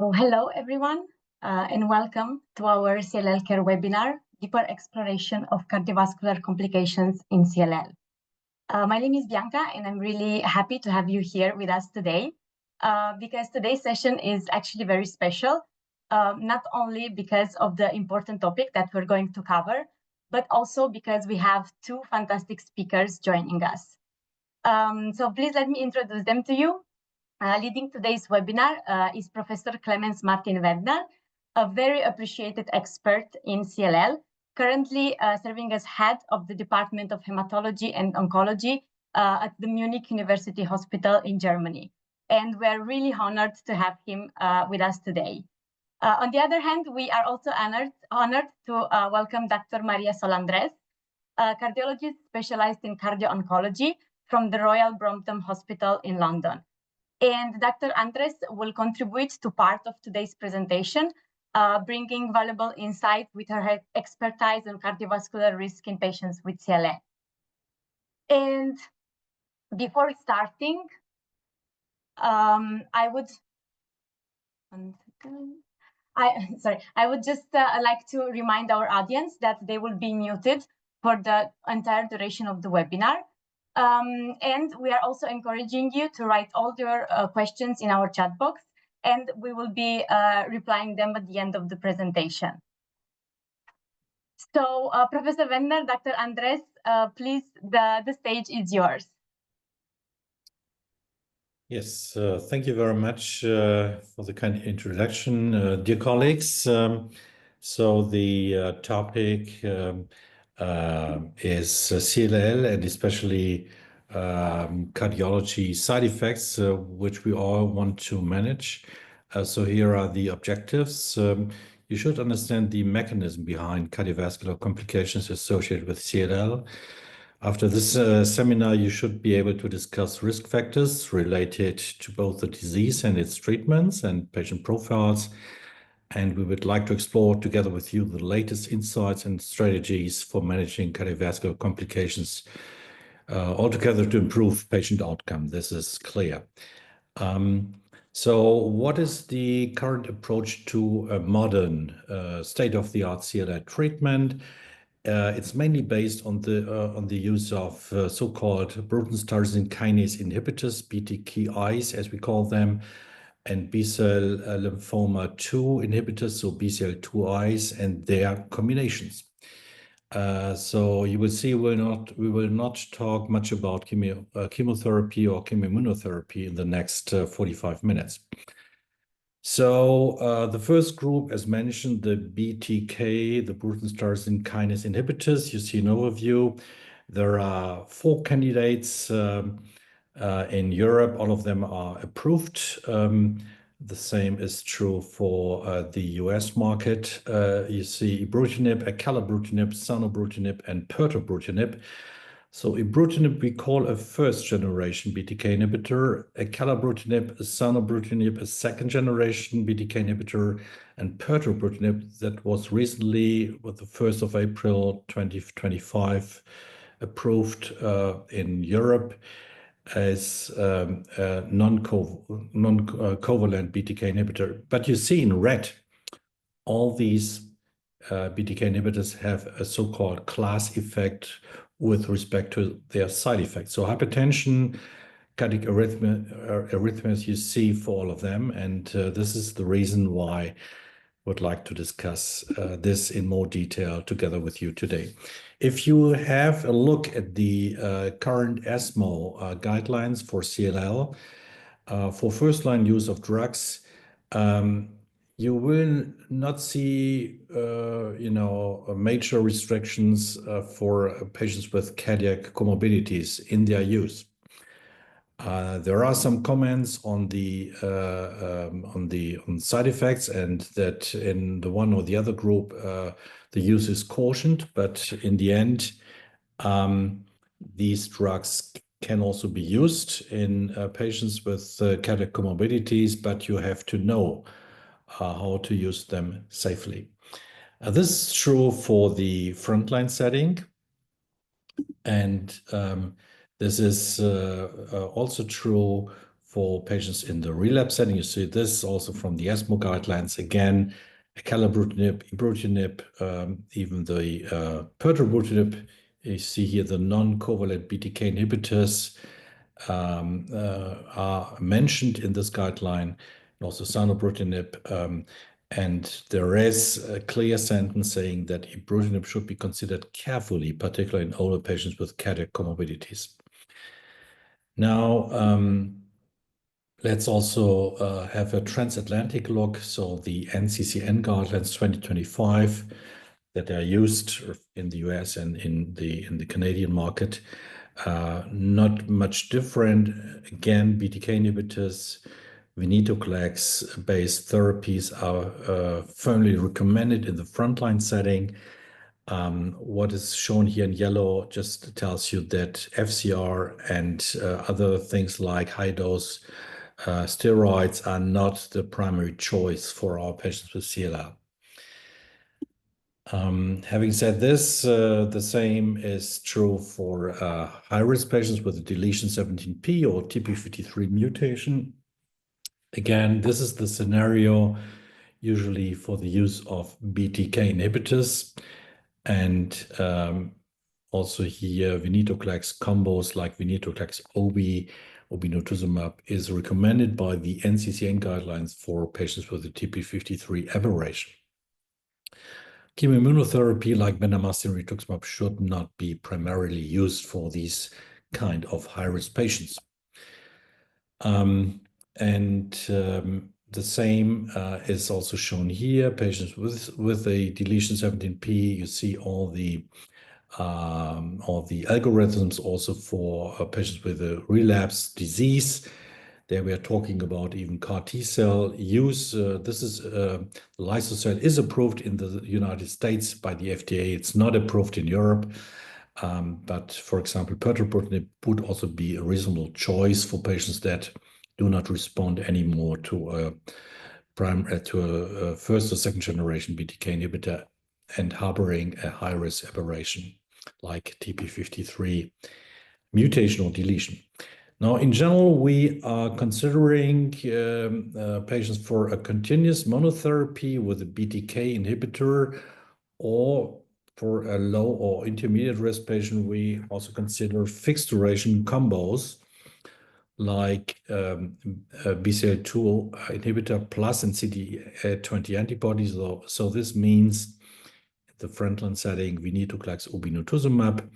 Oh, hello, everyone, and welcome to our CLL Care webinar, Deeper Exploration of Cardiovascular Complications in CLL. My name is Bianca, and I'm really happy to have you here with us today, because today's session is actually very special, not only because of the important topic that we're going to cover, but also because we have two fantastic speakers joining us. So please let me introduce them to you. Leading today's webinar is Professor Clemens Martin Wendner, a very appreciated expert in CLL, currently serving as head of the Department of Hematology and Oncology at the Munich University Hospital in Germany. And we're really honored to have him with us today. On the other hand, we are also honored to welcome Dr. Maria Solandres, a cardiologist specialized in cardio-oncology from the Royal Brompton Hospital in London. And Dr. Andres will contribute to part of today's presentation, bringing valuable insight with her expertise on cardiovascular risk in patients with CLL. And before starting, I would just like to remind our audience that they will be muted for the entire duration of the webinar. And we are also encouraging you to write all your questions in our chat box, and we will be replying them at the end of the presentation. So, Professor Wendner, Dr. Andres, please, the stage is yours. Yes, thank you very much for the kind introduction, dear colleagues. So the topic is CLL and especially cardiology side effects, which we all want to manage. So here are the objectives. You should understand the mechanism behind cardiovascular complications associated with CLL. After this seminar, you should be able to discuss risk factors related to both the disease and its treatments and patient profiles. And we would like to explore together with you the latest insights and strategies for managing cardiovascular complications altogether to improve patient outcome. This is clear. So what is the current approach to a modern state-of-the-art CLL treatment? It's mainly based on the use of so-called Bruton Tyrosine Kinase inhibitors, BTKis, as we call them, and B-cell lymphoma 2 inhibitors, so BCL2Is, and their combinations. So you will see we will not talk much about chemotherapy or chemoimmunotherapy in the next 45 minutes. So the first group, as mentioned, the BTK, the Bruton Tyrosine Kinase inhibitors, you see an overview. There are 4 candidates in Europe. All of them are approved. The same is true for the US market. You see Ibrutinib, Acalabrutinib, Zanubrutinib, and Pirtobrutinib. So Ibrutinib we call a first-generation BTK inhibitor, Acalabrutinib, Zanubrutinib, a second-generation BTK inhibitor, and Pirtobrutinib that was recently, with the 1st of April 2025, approved in Europe as a non-covalent BTK inhibitor. But you see in red, all these BTK inhibitors have a so-called class effect with respect to their side effects. So hypertension, cardiac arrhythmias you see for all of them. And this is the reason why I would like to discuss this in more detail together with you today. If you have a look at the current ESMO guidelines for CLL, for first-line use of drugs, you will not see, major restrictions for patients with cardiac comorbidities in their use. There are some comments on the side effects, and that in the one or the other group, the use is cautioned. But in the end, these drugs can also be used in patients with cardiac comorbidities, but you have to know how to use them safely. This is true for the frontline setting, and this is also true for patients in the relapse setting. You see this also from the ESMO guidelines. Again, acalabrutinib, ibrutinib, even the pirtobrutinib. You see here the non-covalent BTK inhibitors are mentioned in this guideline, and also zanubrutinib. And there is a clear sentence saying that ibrutinib should be considered carefully, particularly in older patients with cardiac comorbidities. Now, let's also have a transatlantic look. So the NCCN guidelines 2025 that are used in the US and in the Canadian market, not much different. Again, BTK inhibitors, venetoclax-based therapies are firmly recommended in the frontline setting. What is shown here in yellow just tells you that FCR and other things like high-dose steroids are not the primary choice for our patients with CLL. Having said this, the same is true for high-risk patients with a deletion 17p or TP53 mutation. Again, this is the scenario usually for the use of BTK inhibitors. And also here, venetoclax combos like venetoclax-OB, obinutuzumab is recommended by the NCCN guidelines for patients with a TP53 aberration. Chemoimmunotherapy like bendamustine rituximab should not be primarily used for these kind of high-risk patients. The same is also shown here. Patients with a deletion 17p, you see all the algorithms also for patients with a relapse disease. There we are talking about even CAR T-cell use. This is Lysocell is approved in the United States by the FDA. It's not approved in Europe. But for example, pirtobrutinib would also be a reasonable choice for patients that do not respond anymore to a first or second generation BTK inhibitor and harboring a high-risk aberration like TP53 mutation or deletion. Now, in general, we are considering patients for a continuous monotherapy with a BTK inhibitor, or for a low or intermediate risk patient, we also consider fixed duration combos like BCL2 inhibitor plus and CD20 antibodies. So this means the frontline setting, venetoclax obinutuzumab.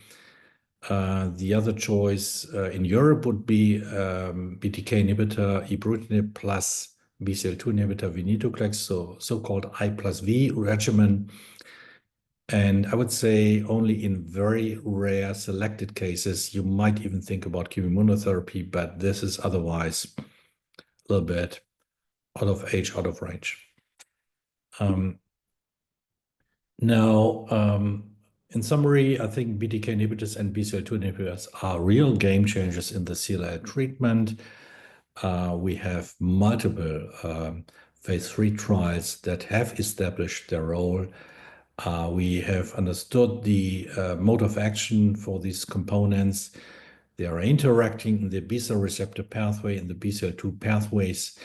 The other choice in Europe would be BTK inhibitor ibrutinib plus BCL2 inhibitor venetoclax, so-called I+V regimen. And I would say only in very rare selected cases, you might even think about chemoimmunotherapy, but this is otherwise a little bit out of age, out of range. In summary, I think BTK inhibitors and BCL2 inhibitors are real game changers in the CLL treatment. We have multiple phase 3 trials that have established their role. We have understood the mode of action for these components. They are interacting in the B-cell receptor pathway and the BCL2 pathways.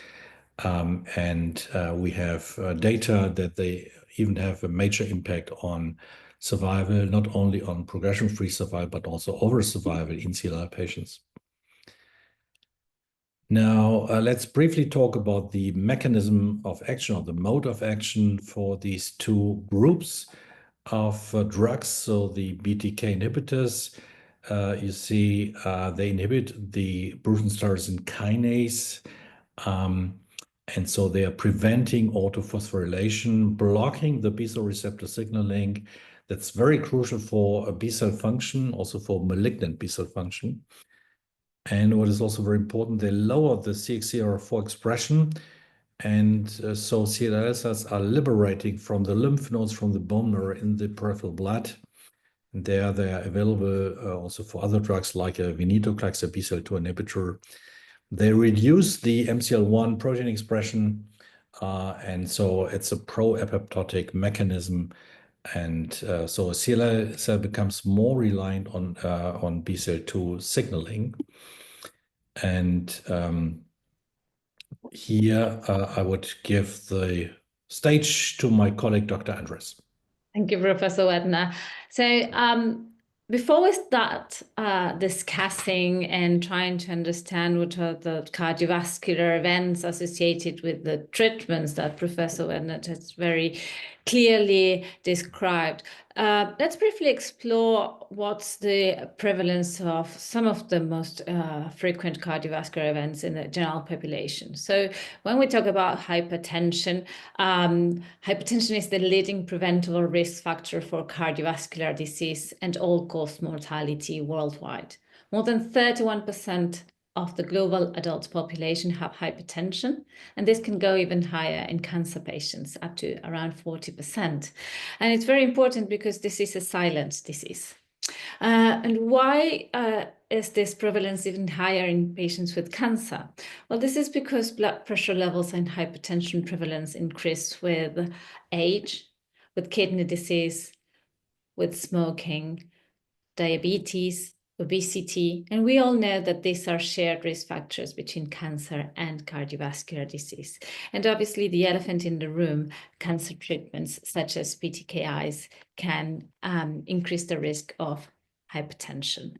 We have data that they even have a major impact on survival, not only on progression-free survival, but also overall survival in CLL patients. Now, let's briefly talk about the mechanism of action or the mode of action for these two groups of drugs. So the BTK inhibitors, you see they inhibit the Bruton Tyrosine Kinase. And so they are preventing autophosphorylation, blocking the B-cell receptor signaling. That's very crucial for a B-cell function, also for malignant B-cell function. And what is also very important, they lower the CXCR4 expression. And so CLL cells are liberating from the lymph nodes, from the bone marrow in the peripheral blood. And they are available also for other drugs like a venetoclax, a BCL2 inhibitor. They reduce the MCL1 protein expression, and so it's a pro-apoptotic mechanism. And so a CLL cell becomes more reliant on BCL2 signaling. And here I would give the stage to my colleague, Dr. Andres. Thank you, Professor Wedner. So before we start discussing and trying to understand what are the cardiovascular events associated with the treatments that Professor Wedner has very clearly described, let's briefly explore what's the prevalence of some of the most frequent cardiovascular events in the general population. So when we talk about hypertension, hypertension is the leading preventable risk factor for cardiovascular disease and all-cause mortality worldwide. More than 31% of the global adult population have hypertension, and this can go even higher in cancer patients, up to around 40%. And it's very important because this is a silent disease. And why is this prevalence even higher in patients with cancer? Well, this is because blood pressure levels and hypertension prevalence increase with age, with kidney disease, with smoking, diabetes, obesity, and we all know that these are shared risk factors between cancer and cardiovascular disease. And obviously the elephant in the room, cancer treatments such as BTKis can increase the risk of hypertension.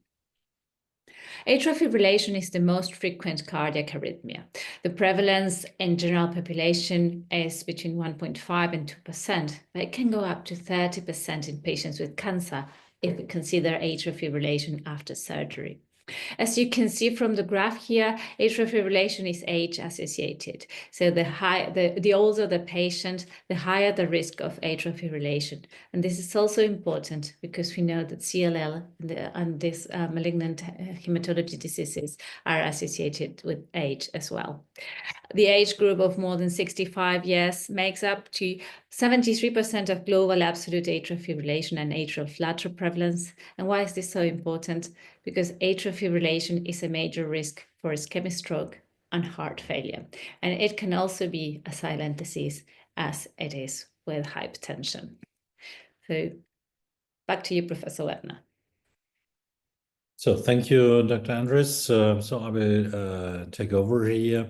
Atrial fibrillation is the most frequent cardiac arrhythmia. The prevalence in general population is between 1.5 and 2%, but it can go up to 30% in patients with cancer if we consider atrial fibrillation after surgery. As you can see from the graph here, atrial fibrillation is age associated. So the older the patient, the higher the risk of atrial fibrillation. And this is also important because we know that CLL and these malignant hematology diseases are associated with age as well. The age group of more than 65 years makes up to 73% of global absolute atrial fibrillation and atrial flutter prevalence. And why is this so important? Because atrial fibrillation is a major risk for ischemic stroke and heart failure. And it can also be a silent disease as it is with hypertension. So back to you, Professor Wedner. So thank you, Dr. Andres. So I will take over here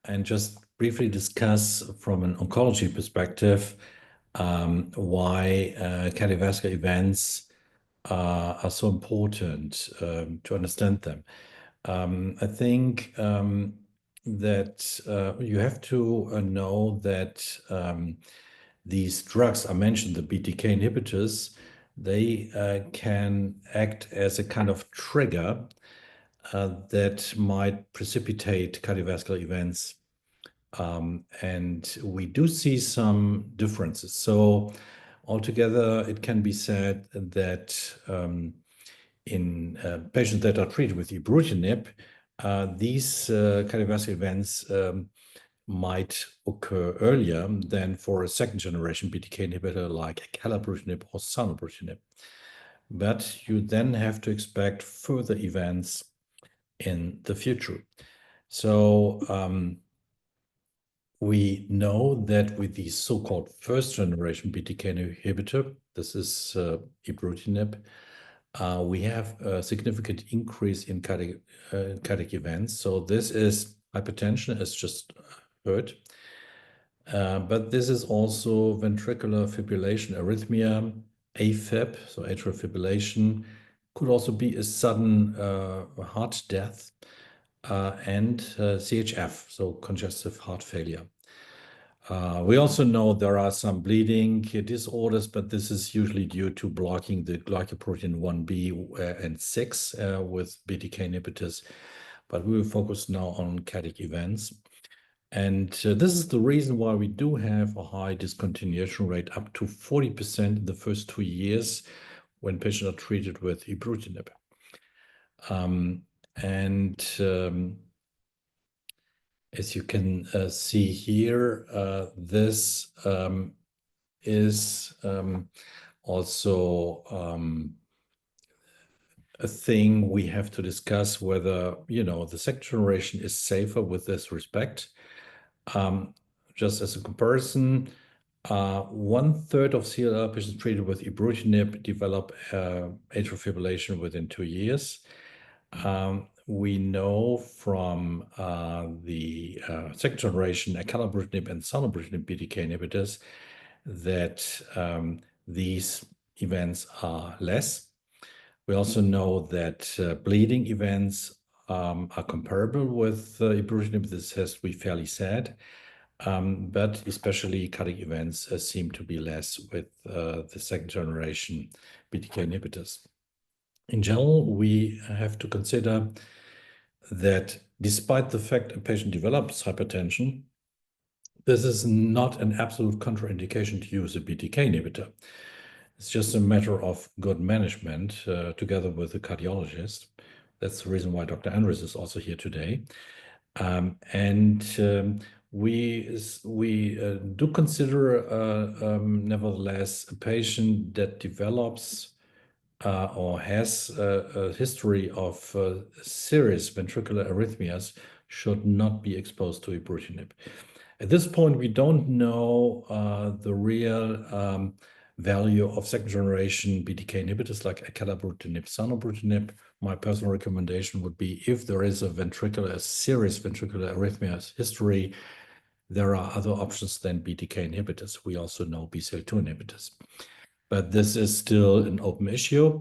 and just briefly discuss from an oncology perspective why cardiovascular events are so important to understand them. I think that you have to know that these drugs I mentioned, the BTK inhibitors, they can act as a kind of trigger that might precipitate cardiovascular events. And we do see some differences. So altogether, it can be said that in patients that are treated with Ibrutinib, these cardiovascular events might occur earlier than for a second-generation BTK inhibitor like Acalabrutinib or Zanubrutinib. But you then have to expect further events in the future. So we know that with the so-called first-generation BTK inhibitor, this is Ibrutinib, we have a significant increase in cardiac events. So this is hypertension, as just heard. But this is also ventricular fibrillation arrhythmia, AFib, so atrial fibrillation, could also be a sudden heart death, and CHF, so congestive heart failure. We also know there are some bleeding disorders, but this is usually due to blocking the glycoprotein 1b and 6 with BTK inhibitors. But we will focus now on cardiac events. And this is the reason why we do have a high discontinuation rate, up to 40% in the first 2 years when patients are treated with Ibrutinib. As you can see here, this is also a thing we have to discuss whether, the second generation is safer with this respect. Just as a comparison, 1/3 of CLL patients treated with Ibrutinib develop atrial fibrillation within 2 years. we know from the second generation acalabrutinib and zanubrutinib BTK inhibitors that these events are less. We also know that bleeding events are comparable with ibrutinib. This has to be fairly sad, but especially cardiac events seem to be less with the second generation BTK inhibitors. In general, we have to consider that despite the fact a patient develops hypertension, this is not an absolute contraindication to use a BTK inhibitor. It's just a matter of good management together with the cardiologist. That's the reason why Dr. Andres is also here today. We do consider, nevertheless, a patient that develops or has a history of serious ventricular arrhythmias should not be exposed to ibrutinib. At this point, we don't know the real value of second-generation BTK inhibitors like acalabrutinib, zanubrutinib. My personal recommendation would be if there is a serious ventricular arrhythmias history, there are other options than BTK inhibitors. We also know BCL2 inhibitors. But this is still an open issue.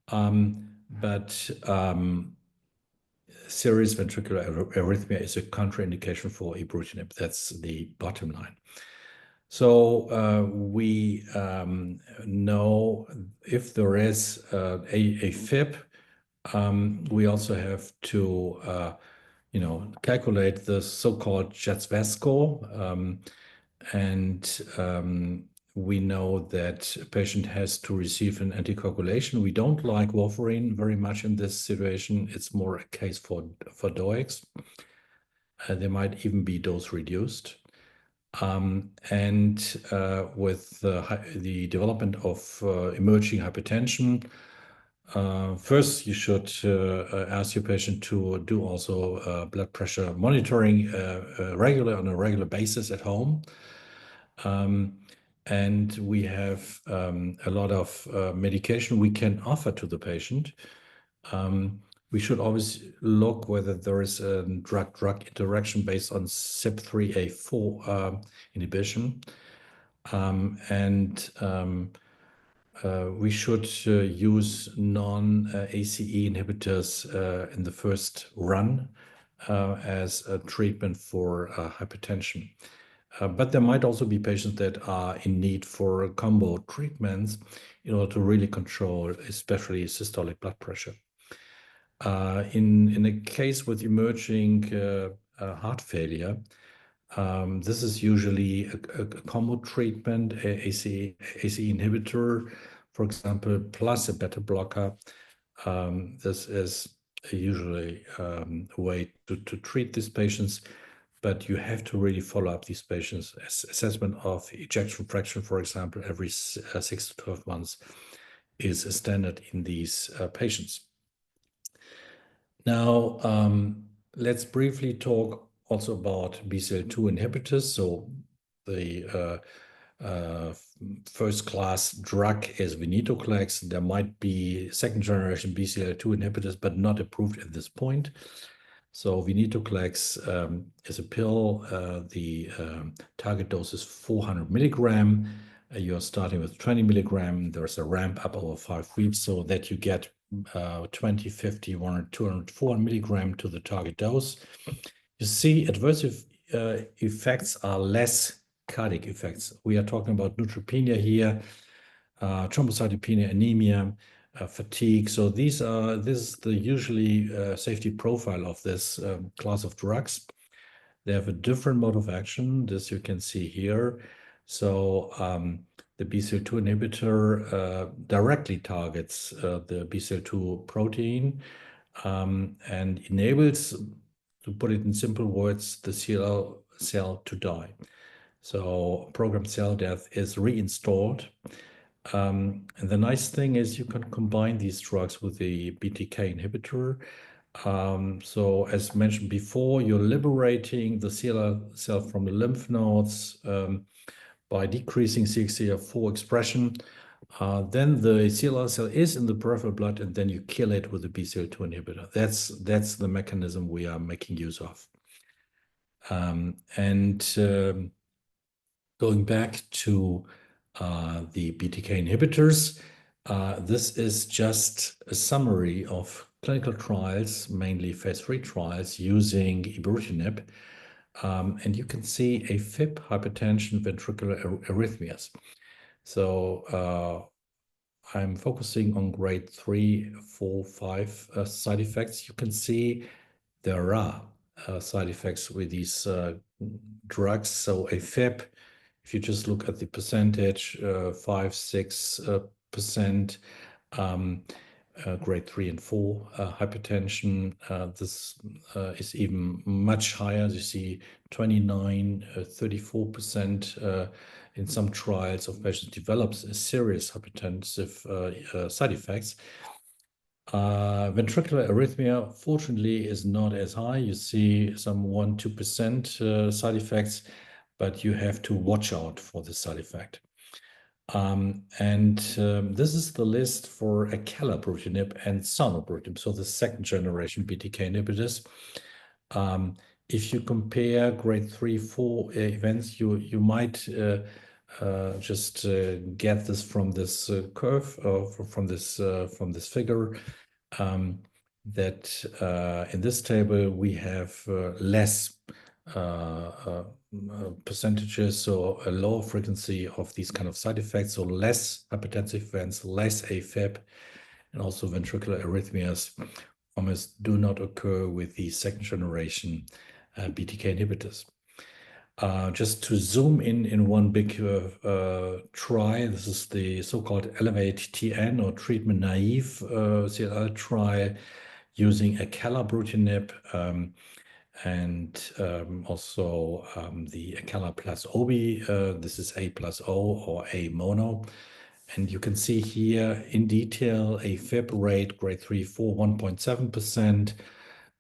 Serious ventricular arrhythmia is a contraindication for ibrutinib. That's the bottom line. So we know if there is a FIP, we also have to calculate the so-called JETS-VAS score. We know that a patient has to receive an anticoagulation. We don't like warfarin very much in this situation. It's more a case for DOACs. They might even be dose reduced. With the development of emerging hypertension, first you should ask your patient to do also blood pressure monitoring on a regular basis at home. And we have a lot of medication we can offer to the patient. We should always look whether there is a drug-drug interaction based on CYP3A4 inhibition. We should use non-ACE inhibitors in the first run as a treatment for hypertension. But there might also be patients that are in need for combo treatments in order to really control, especially systolic blood pressure. In a case with emerging heart failure, this is usually a combo treatment, ACE inhibitor, for example, plus a beta blocker. This is usually a way to treat these patients. But you have to really follow up these patients. Assessment of ejection fraction, for example, every 6 to 12 months is a standard in these patients. Now, let's briefly talk also about BCL2 inhibitors. So the first class drug is venetoclax. There might be second generation BCL2 inhibitors, but not approved at this point. So venetoclax is a pill. The target dose is 400 milligram. You're starting with 20 milligram. There's a ramp up over 5 weeks so that you get 20, 50, 100, 200, 400 milligram to the target dose. You see adverse effects are less cardiac effects. We are talking about neutropenia here, thrombocytopenia, anemia, fatigue. So this is the usually safety profile of this class of drugs. They have a different mode of action. This you can see here. So the BCL2 inhibitor directly targets the BCL2 protein and enables, to put it in simple words, the CLL cell to die. So programmed cell death is reinstalled. And the nice thing is you can combine these drugs with the BTK inhibitor. So as mentioned before, you're liberating the CLL cell from the lymph nodes by decreasing CXCR4 expression. then the CLL cell is in the peripheral blood, and then you kill it with a BCL2 inhibitor. That's the mechanism we are making use of. Going back to the BTK inhibitors, this is just a summary of clinical trials, mainly phase 3 trials using Ibrutinib. And you can see AFib, hypertension, ventricular arrhythmias. So I'm focusing on grade 3, 4, 5 side effects. You can see there are side effects with these drugs. So AFib, if you just look at the percentage, 5-6%, grade 3 and 4 hypertension. This is even much higher. You see 29-34% in some trials of patients develops serious hypertensive side effects. Ventricular arrhythmia, fortunately, is not as high. You see some 1-2% side effects, but you have to watch out for the side effect. This is the list for Acalabrutinib and Sonobrutinib, so the second generation BTK inhibitors. If you compare grade 3, 4 events, you might just get this from this curve, from this figure, that in this table we have less percentages, so a lower frequency of these kind of side effects, so less hypertensive events, less AFib, and also ventricular arrhythmias almost do not occur with the second generation BTK inhibitors. Just to zoom in one big trial, this is the so-called Elevate-TN or treatment naive CLL trial using Acalabrutinib and also the Acala plus Obi. This is A plus O or A mono. And you can see here in detail a AFib rate, grade 3, 4, 1.7%.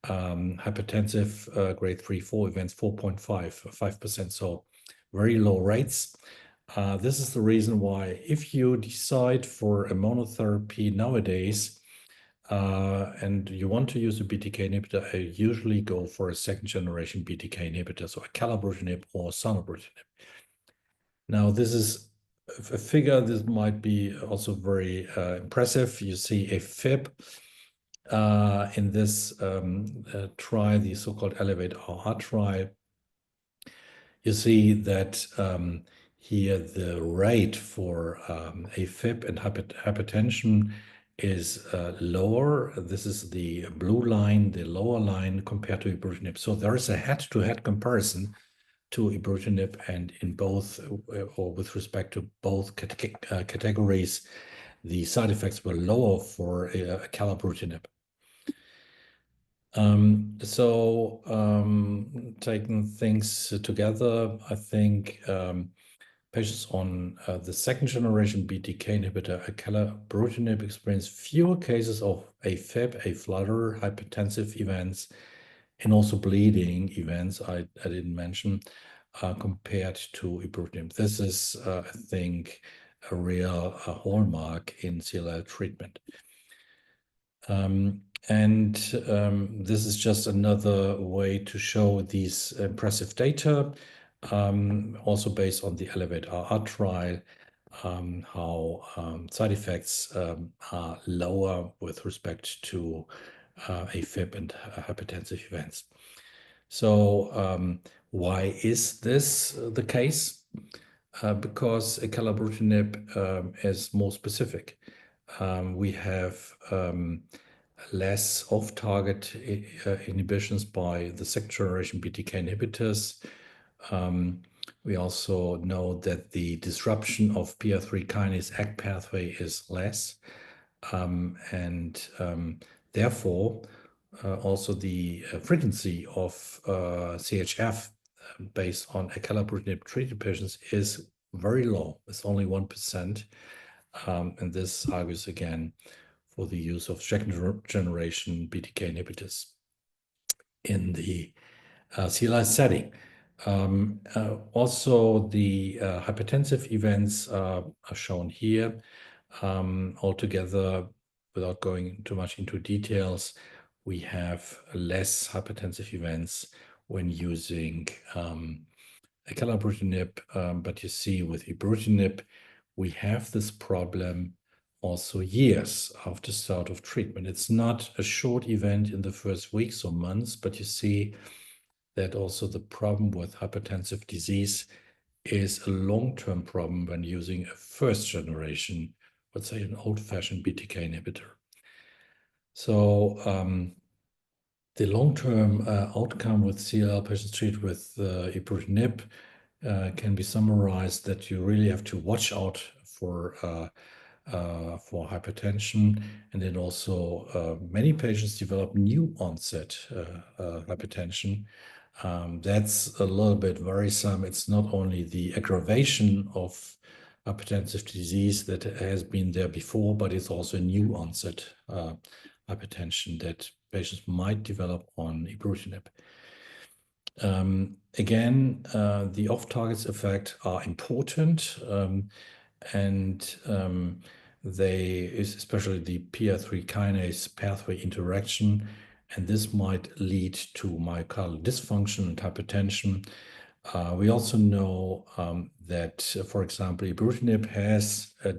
Hypertensive grade 3, 4 events, 5%. So very low rates. This is the reason why if you decide for a monotherapy nowadays, and you want to use a BTK inhibitor, I usually go for a second generation BTK inhibitor, so Acalabrutinib or Sonobrutinib. Now, this is a figure, this might be also very impressive. You see a FIB in this trial, the so-called Elevate-RR trial. You see that here the rate for AFib and hypertension is lower. This is the blue line, the lower line compared to Ibrutinib. So there is a head-to-head comparison to Ibrutinib, and in both, or with respect to both categories, the side effects were lower for Acalabrutinib. Taking things together, I think patients on the second generation BTK inhibitor Acalabrutinib experience fewer cases of AFib, aflutter, hypertensive events, and also bleeding events I didn't mention compared to Ibrutinib. This is, I think, a real hallmark in CLL treatment. This is just another way to show these impressive data, also based on the Elevate-RR trial, how side effects are lower with respect to AFib and hypertensive events. So why is this the case? Because Acalabrutinib is more specific. We have less off-target inhibitions by the second generation BTK inhibitors. We also know that the disruption of PR3 kinase ACT pathway is less. Therefore, also the frequency of CHF based on Acalabrutinib treated patients is very low. It's only 1%. And this argues again for the use of second generation BTK inhibitors in the CLL setting. Also, the hypertensive events are shown here. Altogether, without going too much into details, we have less hypertensive events when using acalabrutinib, but you see with ibrutinib, we have this problem also years after start of treatment. It's not a short event in the first weeks or months, but you see that also the problem with hypertensive disease is a long-term problem when using a first generation, let's say an old-fashioned BTK inhibitor. So the long-term outcome with CLL patients treated with ibrutinib can be summarized that you really have to watch out for hypertension, and then also many patients develop new onset hypertension. That's a little bit worrisome. It's not only the aggravation of hypertensive disease that has been there before, but it's also a new onset hypertension that patients might develop on ibrutinib. Again, the off-targets effect are important, and they is especially the PI3 kinase pathway interaction, and this might lead to myocardial dysfunction and hypertension. We also know that, for example, ibrutinib has a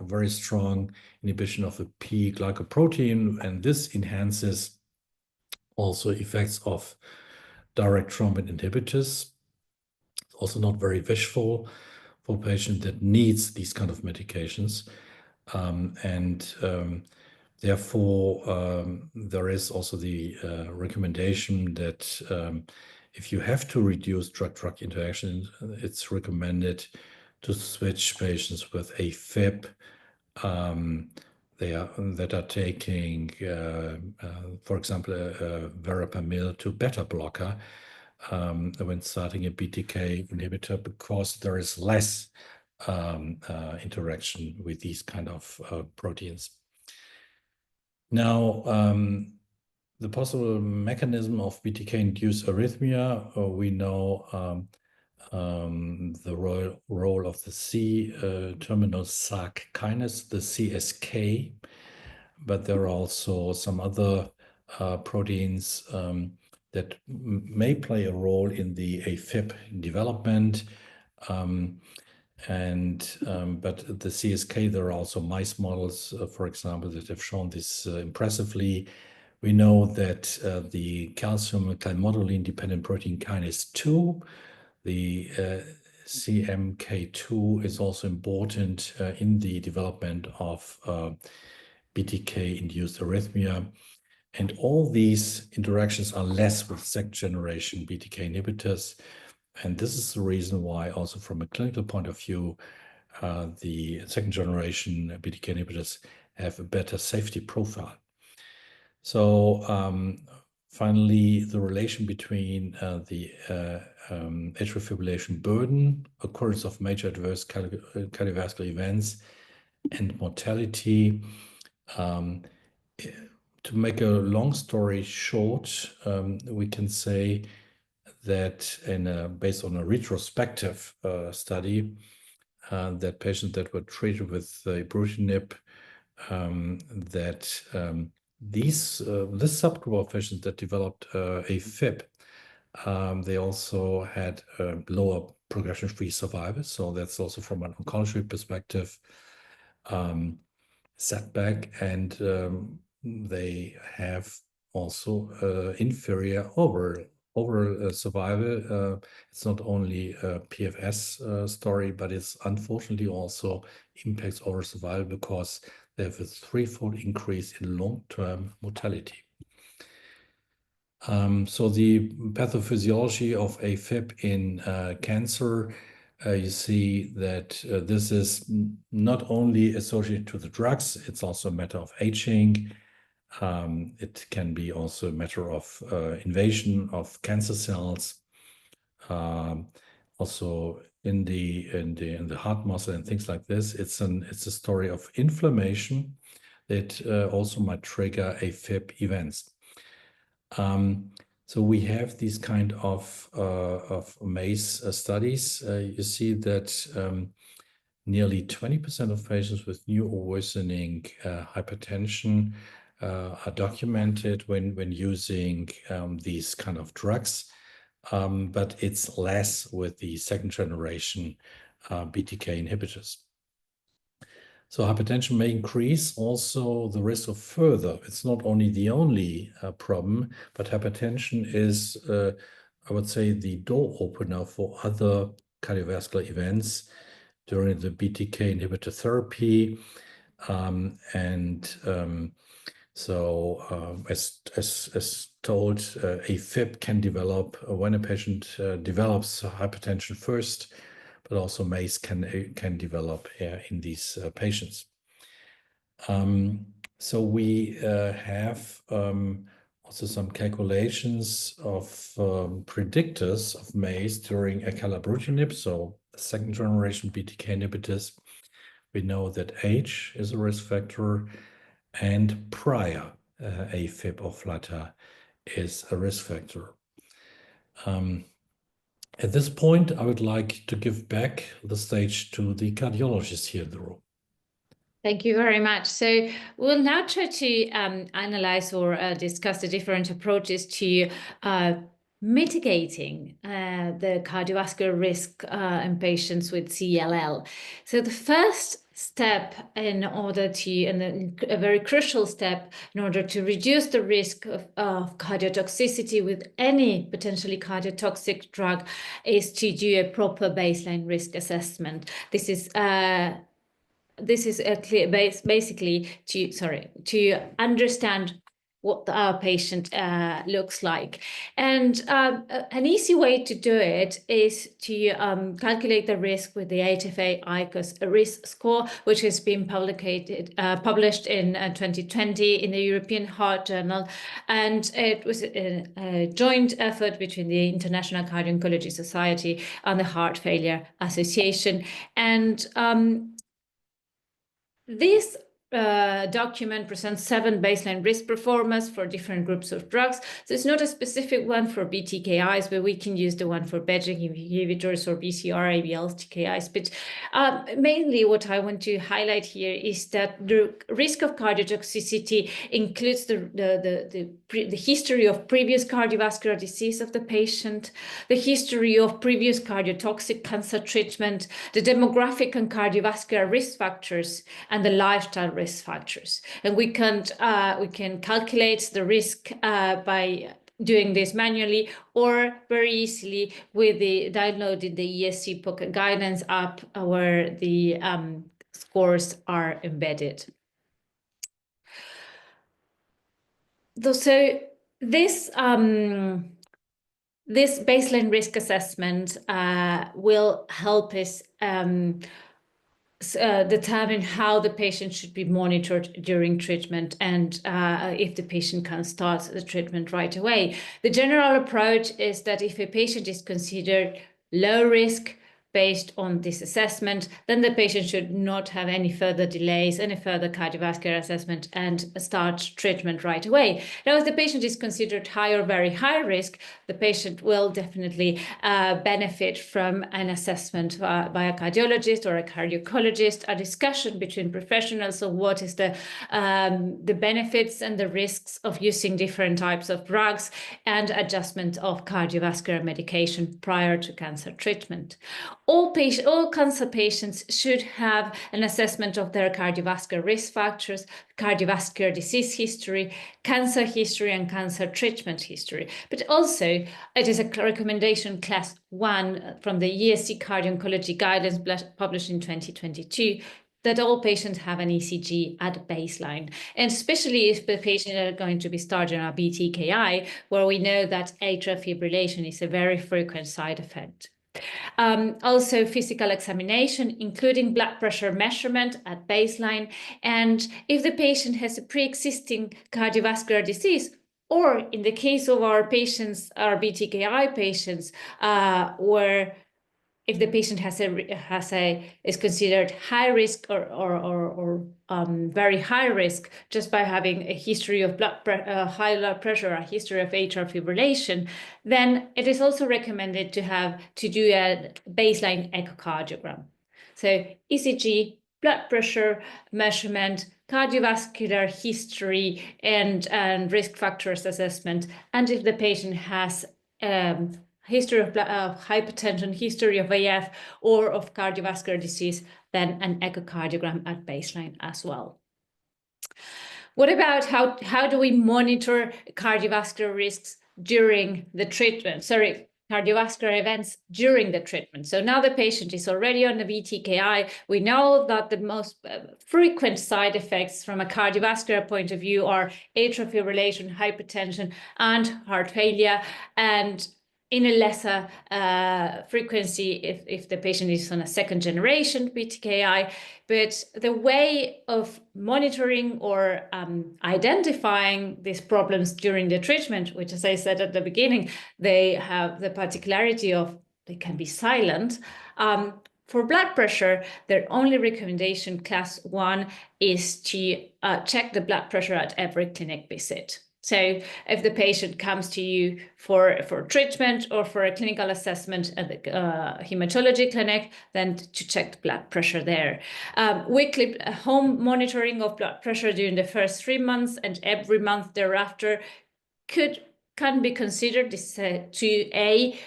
very strong inhibition of the P-glycoprotein, and this enhances also effects of direct thrombin inhibitors. It's also not very wishful for a patient that needs these kind of medications. Therefore, there is also the recommendation that if you have to reduce drug-drug interaction, it's recommended to switch patients with AFib that are taking, for example, verapamil to beta blocker when starting a BTK inhibitor, because there is less interaction with these kind of proteins. Now, the possible mechanism of BTK-induced arrhythmia, we know the role of the C-terminal SAC kinase, the CSK, but there are also some other proteins that may play a role in the AFib development. But the CSK, there are also mice models, for example, that have shown this impressively. We know that the calcium calmodulin dependent protein kinase 2, the CMK2, is also important in the development of BTK-induced arrhythmia. And all these interactions are less with second-generation BTK inhibitors. And this is the reason why also from a clinical point of view, the second-generation BTK inhibitors have a better safety profile. So finally, the relation between the atrial fibrillation burden, occurrence of major adverse cardiovascular events, and mortality. To make a long story short, we can say that based on a retrospective study, that patients that were treated with ibrutinib, that this subgroup of patients that developed AFib, they also had lower progression-free survival. So that's also from an oncology perspective setback, and they have also inferior overall survival. It's not only a PFS story, but it's unfortunately also impacts overall survival because they have a threefold increase in long-term mortality. So the pathophysiology of AFib in cancer, you see that this is not only associated to the drugs, it's also a matter of aging. It can be also a matter of invasion of cancer cells, also in the heart muscle and things like this. It's a story of inflammation that also might trigger AFib events. So we have these kind of MACE studies. You see that nearly 20% of patients with new or worsening hypertension are documented when using these kind of drugs, but it's less with the second generation BTK inhibitors. So hypertension may increase also the risk of further. It's not only the only problem, but hypertension is, I would say, the door opener for other cardiovascular events during the BTK inhibitor therapy. As told, AFib can develop when a patient develops hypertension first, but also MACE can develop in these patients. So we have also some calculations of predictors of MACE during acalabrutinib, so second generation BTK inhibitors. We know that age is a risk factor, and prior AFib or flutter is a risk factor. At this point, I would like to give back the stage to the cardiologist here in the room. Thank you very much. So we'll now try to analyze or discuss the different approaches to mitigating the cardiovascular risk in patients with CLL. So the first step in order to, and a very crucial step in order to reduce the risk of cardiotoxicity with any potentially cardiotoxic drug is to do a proper baseline risk assessment. This is a clear basically to understand what our patient looks like. And an easy way to do it is to calculate the risk with the HFA-ICOS risk score, which has been published in 2020 in the European Heart Journal. And it was a joint effort between the International Cardio-Oncology Society and the Heart Failure Association. And this document presents 7 baseline risk performers for different groups of drugs. So it's not a specific one for BTKIs, but we can use the one for BET inhibitors or BCR-ABL TKIs. But mainly what I want to highlight here is that the risk of cardiotoxicity includes the history of previous cardiovascular disease of the patient, the history of previous cardiotoxic cancer treatment, the demographic and cardiovascular risk factors, and the lifestyle risk factors. And we can calculate the risk by doing this manually or very easily with downloading the ESC Pocket Guidance app where the scores are embedded. So this baseline risk assessment will help us determine how the patient should be monitored during treatment and if the patient can start the treatment right away. The general approach is that if a patient is considered low risk based on this assessment, then the patient should not have any further delays, any further cardiovascular assessment, and start treatment right away. Now, if the patient is considered high or very high risk, the patient will definitely benefit from an assessment by a cardiologist or a cardio-oncologist, a discussion between professionals of what is the benefits and the risks of using different types of drugs and adjustment of cardiovascular medication prior to cancer treatment. All cancer patients should have an assessment of their cardiovascular risk factors, cardiovascular disease history, and cancer treatment history. But also, it is a recommendation class 1 from the ESC Cardio-Oncology Guidance published in 2022 that all patients have an ECG at baseline, and especially if the patients are going to be started on a BTKi, where we know that atrial fibrillation is a very frequent side effect. Also physical examination, including blood pressure measurement at baseline. And if the patient has a pre-existing cardiovascular disease, or in the case of our patients, our BTKi patients, where if the patient is considered high risk or very high risk just by having a history of high blood pressure, a history of atrial fibrillation, then it is also recommended to do a baseline echocardiogram. So ECG, blood pressure measurement, cardiovascular history, and risk factors assessment, and if the patient has history of hypertension, history of AF, or of cardiovascular disease, then an echocardiogram at baseline as well. What about how do we monitor cardiovascular risks during the treatment? Cardiovascular events during the treatment. So now the patient is already on the BTKi. We know that the most frequent side effects from a cardiovascular point of view are atrial fibrillation, hypertension, and heart failure, and in a lesser frequency if the patient is on a second generation BTKi. But the way of monitoring or identifying these problems during the treatment, which, as I said at the beginning, they have the particularity of they can be silent. For blood pressure, their only recommendation, class 1, is to check the blood pressure at every clinic visit. So if the patient comes to you for treatment or for a clinical assessment at the hematology clinic, then to check the blood pressure there. Weekly home monitoring of blood pressure during the first 3 months and every month thereafter can be considered this 2A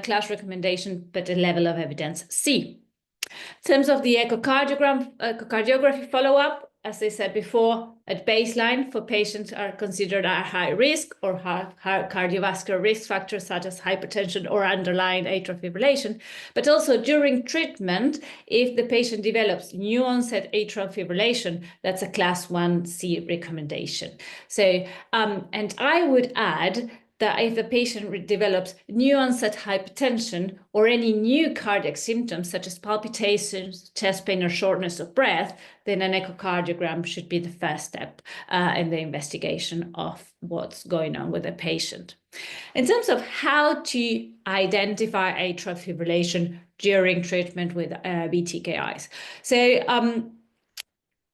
class recommendation, but a level of evidence C. In terms of the echocardiography follow-up, as I said before, at baseline for patients are considered at high risk or have cardiovascular risk factors such as hypertension or underlying atrial fibrillation, but also during treatment, if the patient develops new onset atrial fibrillation, that's a class 1C recommendation. So, and I would add that if the patient develops new onset hypertension or any new cardiac symptoms such as palpitations, chest pain, or shortness of breath, then an echocardiogram should be the first step in the investigation of what's going on with the patient. In terms of how to identify atrial fibrillation during treatment with BTKIs. So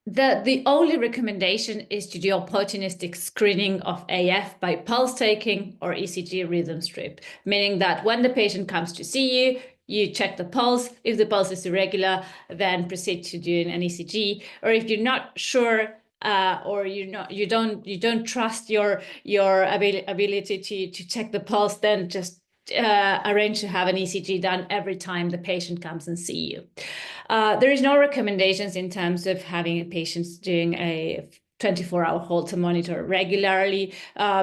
the only recommendation is to do opportunistic screening of AF by pulse taking or ECG rhythm strip, meaning that when the patient comes to see you, you check the pulse. If the pulse is irregular, then proceed to doing an ECG. Or if you're not sure or you don't trust your ability to check the pulse, then just arrange to have an ECG done every time the patient comes and see you. There is no recommendations in terms of having patients doing a 24-hour Holter monitor regularly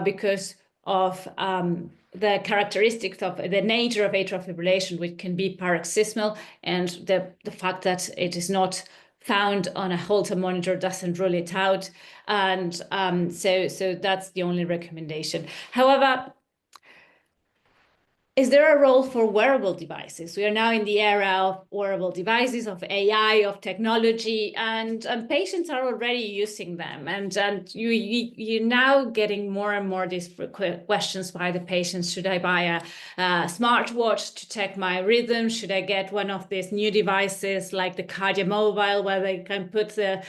because of the characteristics of the nature of atrial fibrillation, which can be paroxysmal, and the fact that it is not found on a Holter monitor doesn't rule it out. And so that's the only recommendation. However, is there a role for wearable devices? We are now in the era of wearable devices, of AI, of technology, and patients are already using them. And you're now getting more and more these questions by the patients. Should I buy a smartwatch to check my rhythm? Should I get one of these new devices like the Cardio Mobile, where they can put their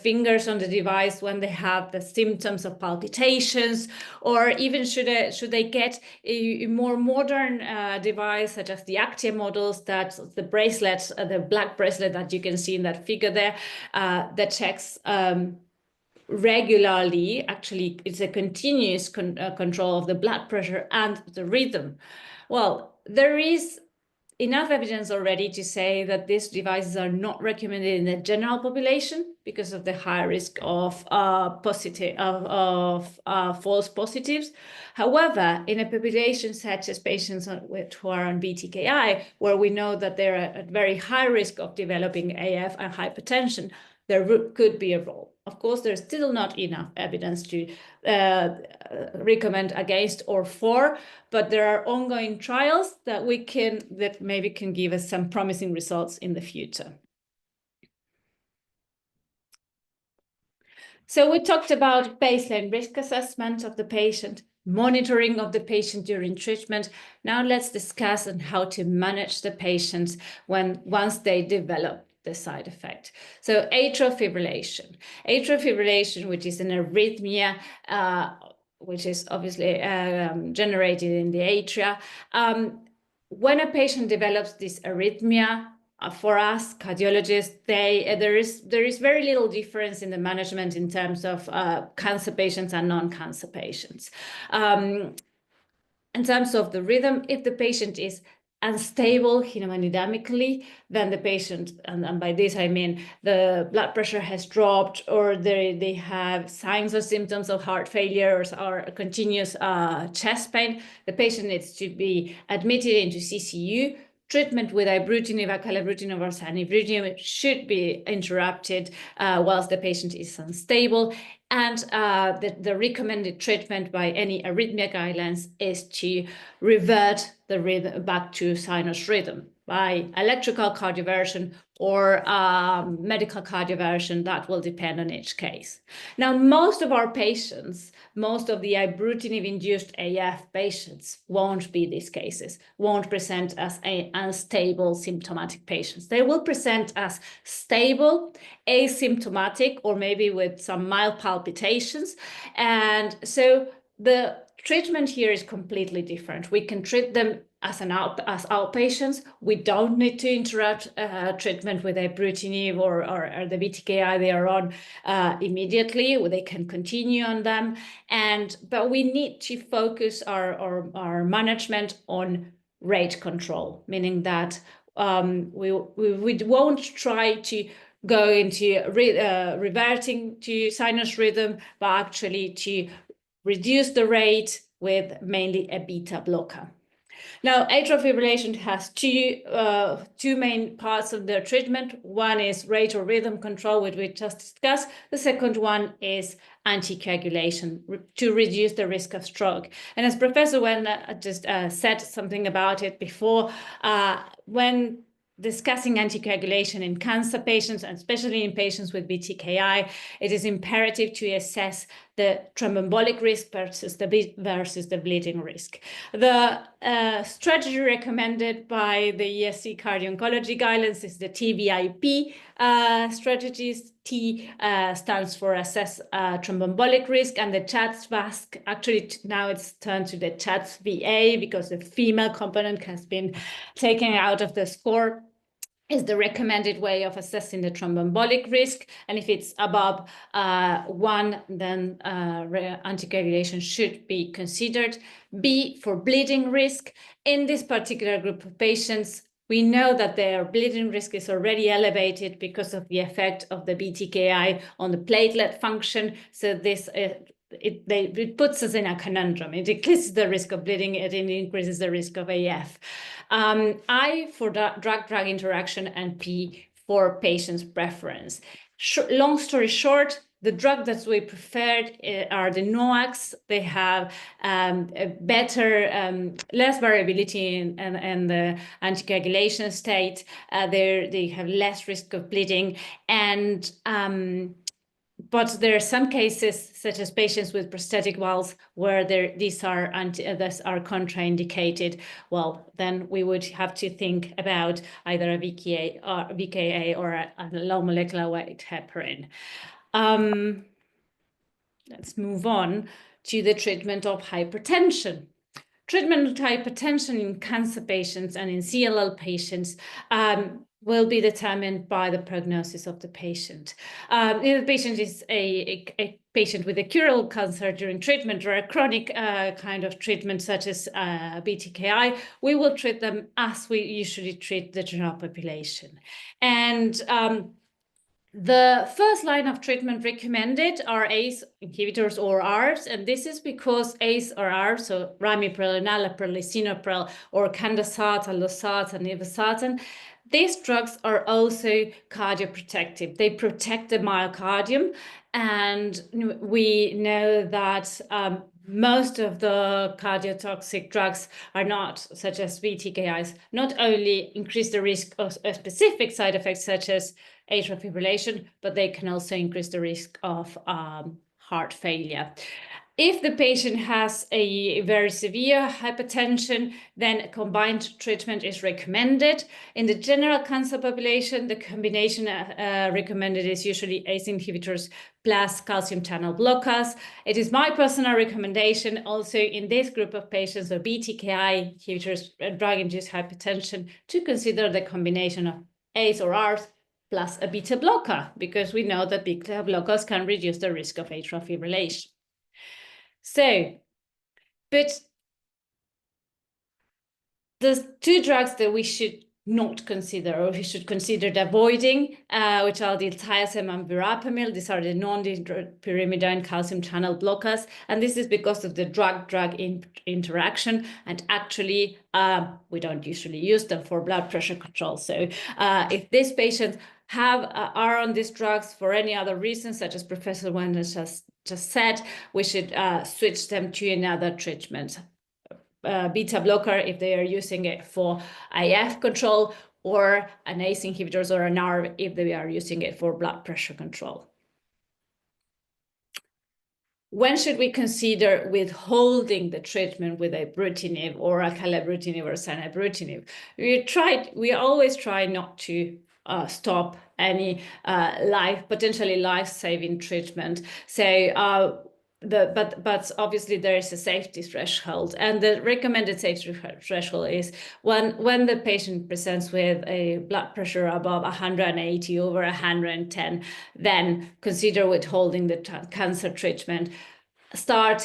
fingers on the device when they have the symptoms of palpitations? Or even should they get a more modern device such as the Actia models, that the bracelet, the black bracelet that you can see in that figure there, that checks regularly. Actually, it's a continuous control of the blood pressure and the rhythm. Well, there is enough evidence already to say that these devices are not recommended in the general population because of the high risk of false positives. However, in a population such as patients who are on BTKi, where we know that they're at very high risk of developing AF and hypertension, there could be a role. Of course, there's still not enough evidence to recommend against or for, but there are ongoing trials that maybe can give us some promising results in the future. So we talked about baseline risk assessment of the patient. monitoring of the patient during treatment. Now let's discuss on how to manage the patients once they develop the side effect. So atrial fibrillation. Atrial fibrillation, which is an arrhythmia, which is obviously generated in the atria. When a patient develops this arrhythmia, for us cardiologists, there is very little difference in the management in terms of cancer patients and non-cancer patients. In terms of the rhythm, if the patient is unstable hemodynamically, then the patient, and by this I mean the blood pressure has dropped, or they have signs or symptoms of heart failure or continuous chest pain, the patient needs to be admitted into CCU. Treatment with ibrutinib, acalabrutinib, or zanubrutinib should be interrupted whilst the patient is unstable. And the recommended treatment by any arrhythmia guidelines is to revert the rhythm back to sinus rhythm by electrical cardioversion or medical cardioversion. That will depend on each case. Now, most of our patients, most of the ibrutinib-induced AF patients won't be these cases, won't present as unstable symptomatic patients. They will present as stable, asymptomatic, or maybe with some mild palpitations. And so the treatment here is completely different. We can treat them as outpatients. We don't need to interrupt treatment with ibrutinib or the BTKi they are on immediately. They can continue on them, but we need to focus our management on rate control, meaning that we won't try to go into reverting to sinus rhythm, but actually to reduce the rate with mainly a beta blocker. Now, atrial fibrillation has two main parts of the treatment. One is rate or rhythm control, which we just discussed. The second one is anticoagulation to reduce the risk of stroke. And as Professor Wen just said something about it before, when discussing anticoagulation in cancer patients, and especially in patients with BTKi, it is imperative to assess the thromboembolic risk versus the bleeding risk. The strategy recommended by the ESC Cardio-Oncology guidelines is the TVIP strategies. T stands for assess thromboembolic risk, and the CHATS-VASC, actually now it's turned to the CHATS-VA because the female component has been taken out of the score, is the recommended way of assessing the thromboembolic risk. And if it's above 1, then anticoagulation should be considered. B, for bleeding risk. In this particular group of patients, we know that their bleeding risk is already elevated because of the effect of the BTKi on the platelet function. So this it puts us in a conundrum. It decreases the risk of bleeding, it increases the risk of AF. I for drug-drug interaction, and P for patient's preference. Long story short, the drug that we preferred are the NOACs. They have a better, less variability in the anticoagulation state. They have less risk of bleeding, and but there are some cases, such as patients with prosthetic valves, where these are contraindicated. Well, then we would have to think about either a VKA or a low molecular weight heparin. Let's move on to the treatment of hypertension. Treatment of hypertension in cancer patients and in CLL patients will be determined by the prognosis of the patient. If the patient is a patient with a curable cancer during treatment, or a chronic kind of treatment such as BTKi, we will treat them as we usually treat the general population. And the first line of treatment recommended are ACE inhibitors or ARBs, and this is because ACE or ARBs, so ramipril, enalapril, lisinopril, or candesartan, losartan, irbesartan, these drugs are also cardioprotective. They protect the myocardium, and we know that most of the cardiotoxic drugs are not, such as BTKIs, not only increase the risk of specific side effects such as atrial fibrillation, but they can also increase the risk of heart failure. If the patient has a very severe hypertension, then a combined treatment is recommended. In the general cancer population, the combination recommended is usually ACE inhibitors plus calcium channel blockers. It is my personal recommendation also in this group of patients, or BTKi inhibitors, drug-induced hypertension, to consider the combination of ACE or ARBs plus a beta blocker, because we know that beta blockers can reduce the risk of atrial fibrillation. So, but there's two drugs that we should not consider, or we should consider avoiding, which are the thiazide and verapamil. These are the non-pyrimidine calcium channel blockers, and this is because of the drug-drug interaction. And actually, we don't usually use them for blood pressure control. So, if these patients are on these drugs for any other reasons, such as Professor Wendell just said, we should switch them to another treatment. Beta blocker if they are using it for IF control, or an ACE inhibitors or an ARB if they are using it for blood pressure control. When should we consider withholding the treatment with Ibrutinib or acalabrutinib or zanubrutinib? We always try not to stop any potentially life-saving treatment. So but obviously there is a safety threshold, and the recommended safety threshold is when the patient presents with a blood pressure above 180 over 110, then consider withholding the cancer treatment. Start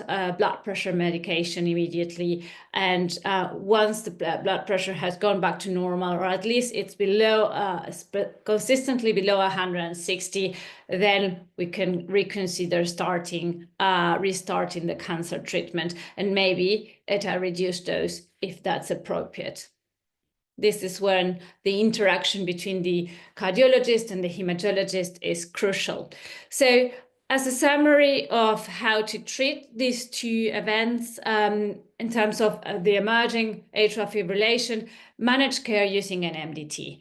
blood pressure medication immediately, and once the blood pressure has gone back to normal, or at least it's consistently below 160, then we can reconsider restarting the cancer treatment, and maybe at a reduced dose if that's appropriate. This is when the interaction between the cardiologist and the hematologist is crucial. So, as a summary of how to treat these two events in terms of the emerging atrial fibrillation, manage care using an MDT.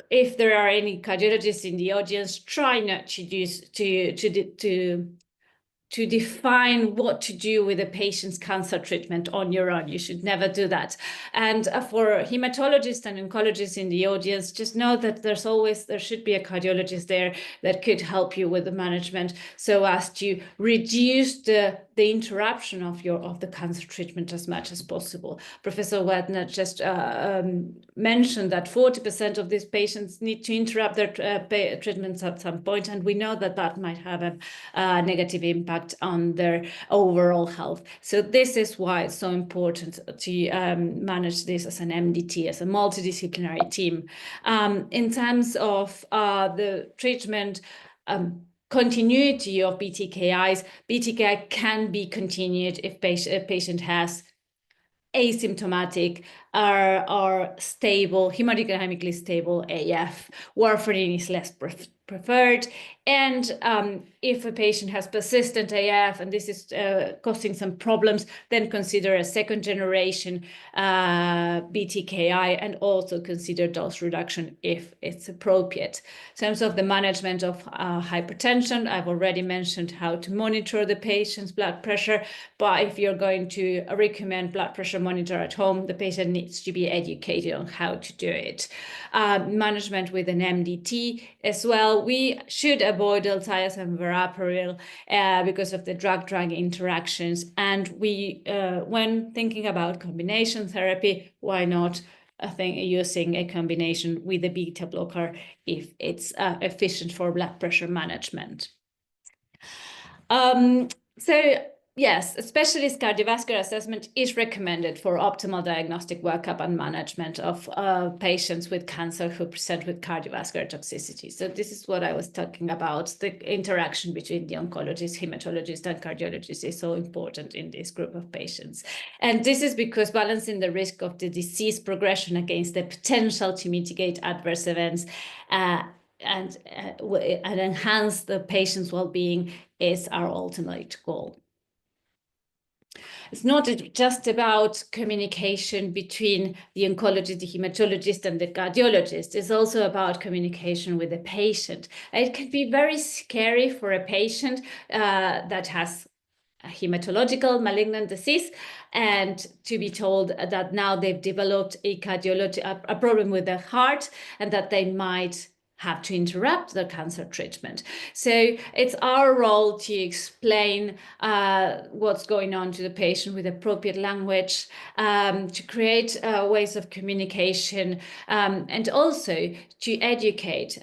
If there are any cardiologists in the audience, try not to use to define what to do with a patient's cancer treatment on your own. You should never do that. And for hematologists and oncologists in the audience, just know that there should be a cardiologist there that could help you with the management, so as to reduce the interruption of the cancer treatment as much as possible. Professor Wedner just mentioned that 40% of these patients need to interrupt their treatments at some point, and we know that that might have a negative impact on their overall health. So this is why it's so important to manage this as an MDT, as a multidisciplinary team. In terms of the treatment continuity of BTKis, BTKi can be continued if a patient has asymptomatic or stable, hemodynamically stable AF. Warfarin is less preferred. And if a patient has persistent AF and this is causing some problems, then consider a second generation BTKi, and also consider dose reduction if it's appropriate. In terms of the management of hypertension, I've already mentioned how to monitor the patient's blood pressure, but if you're going to recommend blood pressure monitor at home, the patient needs to be educated on how to do it. Management with an MDT as well. We should avoid thiazide and verapamil because of the drug-drug interactions. And we, when thinking about combination therapy, why not using a combination with a beta blocker if it's efficient for blood pressure management. So yes, a specialist cardiovascular assessment is recommended for optimal diagnostic workup and management of patients with cancer who present with cardiovascular toxicity. So this is what I was talking about. The interaction between the oncologist, hematologist, and cardiologist is so important in this group of patients. And this is because balancing the risk of the disease progression against the potential to mitigate adverse events and enhance the patient's well-being is our ultimate goal. It's not just about communication between the oncologist, the hematologist, and the cardiologist. It's also about communication with the patient. It can be very scary for a patient that has hematological malignant disease, and to be told that now they've developed a problem with their heart, and that they might have to interrupt the cancer treatment. So it's our role to explain what's going on to the patient with appropriate language, to create ways of communication, and also to educate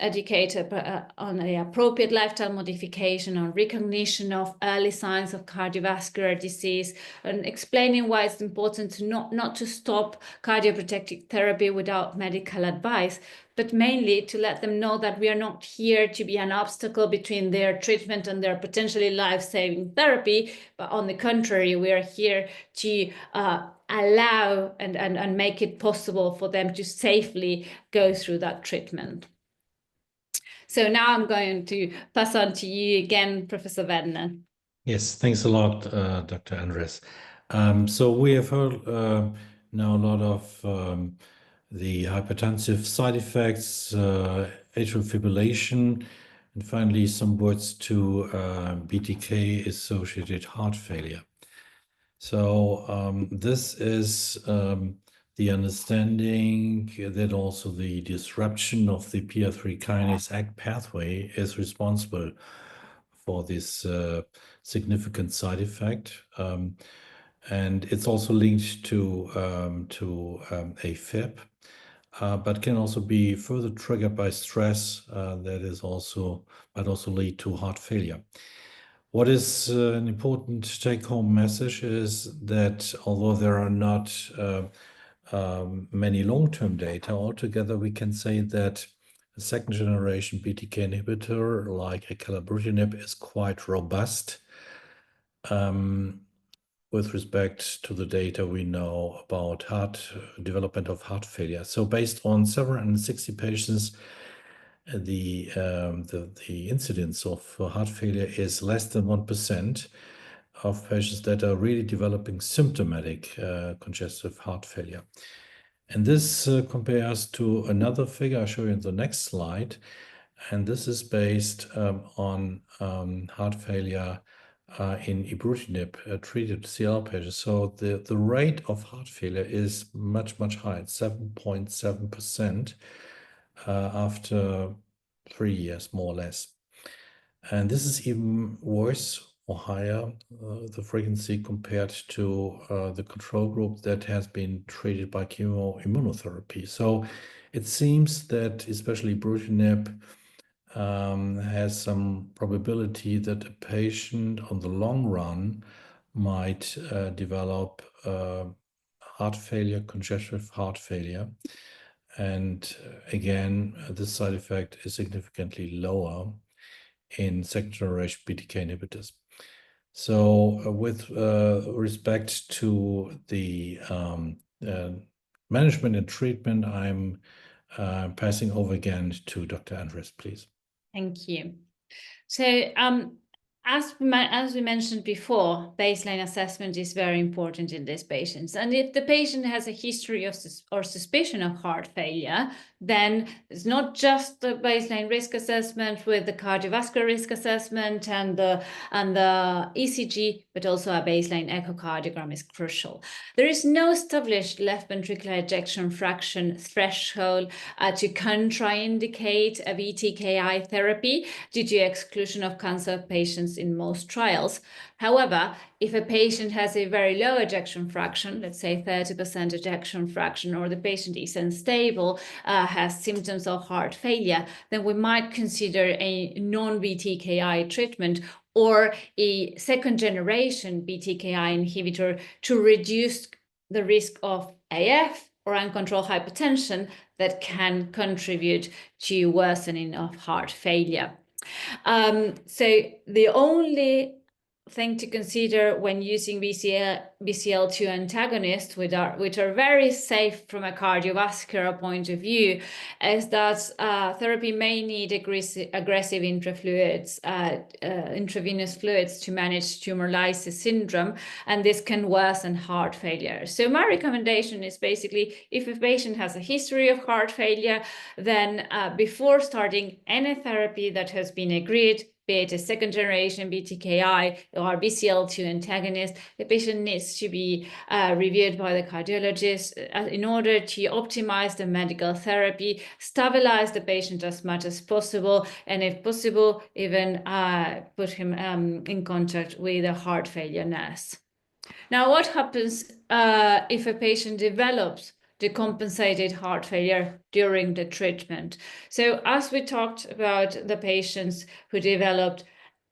on the appropriate lifestyle modification, on recognition of early signs of cardiovascular disease, and explaining why it's important to not to stop cardioprotective therapy without medical advice, but mainly to let them know that we are not here to be an obstacle between their treatment and their potentially life-saving therapy, but on the contrary, we are here to allow and make it possible for them to safely go through that treatment. So now I'm going to pass on to you again, Professor Werner. Yes, thanks a lot, Dr. Andres. So we have heard now a lot of the hypertensive side effects, atrial fibrillation, and finally some words to BTK-associated heart failure. So this is the understanding that also the disruption of the PI3 kinase ACT pathway is responsible for this significant side effect. And it's also linked to AFib, but can also be further triggered by stress might also lead to heart failure. What is an important take-home message is that although there are not many long-term data, altogether we can say that a second-generation BTK inhibitor like Ibrutinib is quite robust with respect to the data we know about development of heart failure. So based on 760 patients, the incidence of heart failure is less than 1% of patients that are really developing symptomatic congestive heart failure. And this compares to another figure I'll show you in the next slide. And this is based on heart failure in Ibrutinib treated CLL patients. So the rate of heart failure is much, much higher, 7.7% after 3 years, more or less. And this is even worse or higher, the frequency compared to the control group that has been treated by chemoimmunotherapy. So it seems that especially Ibrutinib has some probability that a patient on the long run might develop heart failure, congestive heart failure. And again, this side effect is significantly lower in second-generation BTK inhibitors. So with respect to the management and treatment, I'm passing over again to Dr. Andres, please. Thank you. So as we mentioned before, baseline assessment is very important in these patients. And if the patient has a history of or suspicion of heart failure, then it's not just the baseline risk assessment with the cardiovascular risk assessment and the ECG, but also a baseline echocardiogram is crucial. There is no established left ventricular ejection fraction threshold to contraindicate a BTKi therapy due to exclusion of cancer patients in most trials. However, if a patient has a very low ejection fraction, let's say 30% ejection fraction, or the patient is unstable, has symptoms of heart failure, then we might consider a non-BTKi treatment or a second-generation BTKi inhibitor to reduce the risk of AF or uncontrolled hypertension that can contribute to worsening of heart failure. So the only thing to consider when using BCL2 antagonists, which are very safe from a cardiovascular point of view, is that therapy may need aggressive intravenous fluids to manage tumor lysis syndrome, and this can worsen heart failure. So my recommendation is basically, if a patient has a history of heart failure, then before starting any therapy that has been agreed, be it a second generation BTKi or BCL2 antagonist, the patient needs to be reviewed by the cardiologist in order to optimize the medical therapy, stabilize the patient as much as possible, and if possible, even put him in contact with a heart failure nurse. Now, what happens if a patient develops decompensated heart failure during the treatment? So as we talked about the patients who developed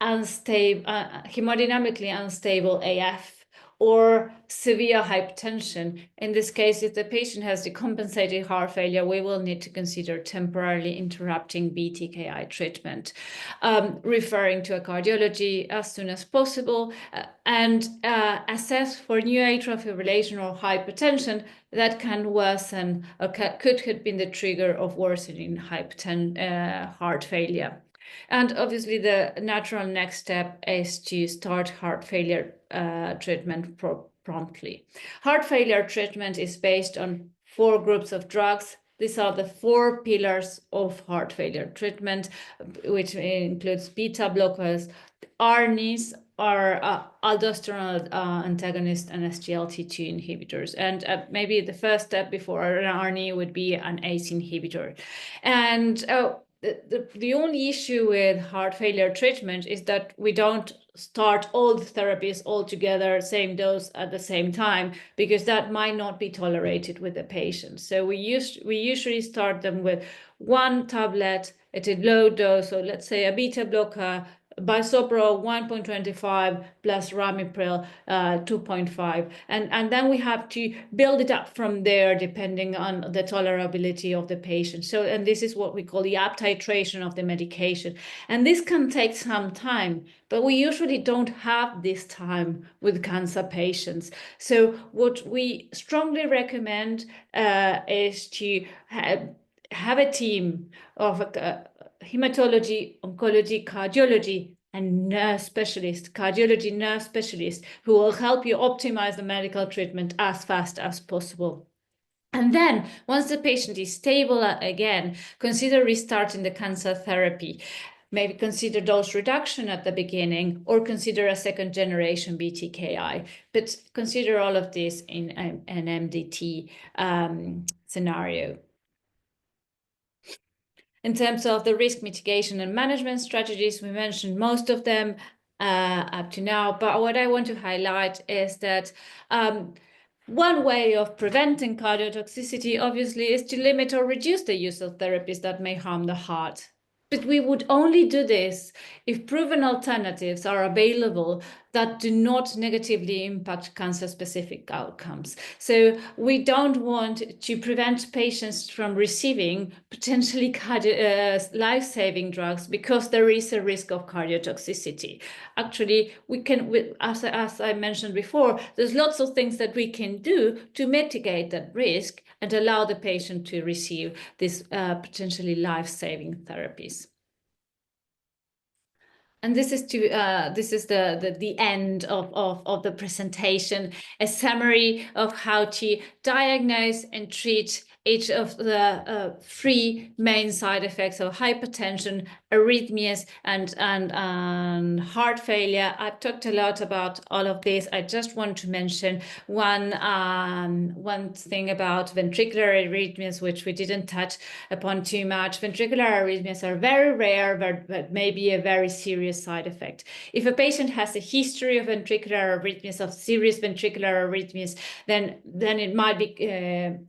unstable, hemodynamically unstable AF or severe hypertension. In this case, if the patient has decompensated heart failure, we will need to consider temporarily interrupting BTKi treatment, referring to a cardiology as soon as possible, and assess for new atrial fibrillation or hypertension that can worsen or could have been the trigger of worsening heart failure. And obviously, the natural next step is to start heart failure treatment promptly. Heart failure treatment is based on 4 groups of drugs. These are the 4 pillars of heart failure treatment, which includes beta blockers, ARNIs, or aldosterone antagonists, and SGLT2 inhibitors. And maybe the first step before an ARNI would be an ACE inhibitor. And the only issue with heart failure treatment is that we don't start all the therapies all together, same dose at the same time, because that might not be tolerated with the patient. So we usually start them with 1 tablet at a low dose, so let's say a beta blocker, bisoprolol 1.25 plus ramipril 2.5, and then we have to build it up from there depending on the tolerability of the patient. So, and this is what we call the up titration of the medication, and this can take some time, but we usually don't have this time with cancer patients. So what we strongly recommend is to have a team of hematology, oncology, cardiology, and nurse specialists, cardiology nurse specialists, who will help you optimize the medical treatment as fast as possible. And then, once the patient is stable again, consider restarting the cancer therapy. Maybe consider dose reduction at the beginning, or consider a second generation BTKi. But consider all of this in an MDT scenario. In terms of the risk mitigation and management strategies, we mentioned most of them up to now, but what I want to highlight is that one way of preventing cardiotoxicity, obviously, is to limit or reduce the use of therapies that may harm the heart. But we would only do this if proven alternatives are available that do not negatively impact cancer-specific outcomes. So we don't want to prevent patients from receiving potentially life-saving drugs because there is a risk of cardiotoxicity. Actually, we can, as I mentioned before, there's lots of things that we can do to mitigate that risk and allow the patient to receive these potentially life-saving therapies. And this is the end of the presentation, a summary of how to diagnose and treat each of the 3 main side effects of hypertension, arrhythmias, and heart failure. I've talked a lot about all of this. I just want to mention one thing about ventricular arrhythmias, which we didn't touch upon too much. Ventricular arrhythmias are very rare, but may be a very serious side effect. If a patient has a history of ventricular arrhythmias, of serious ventricular arrhythmias, then it might be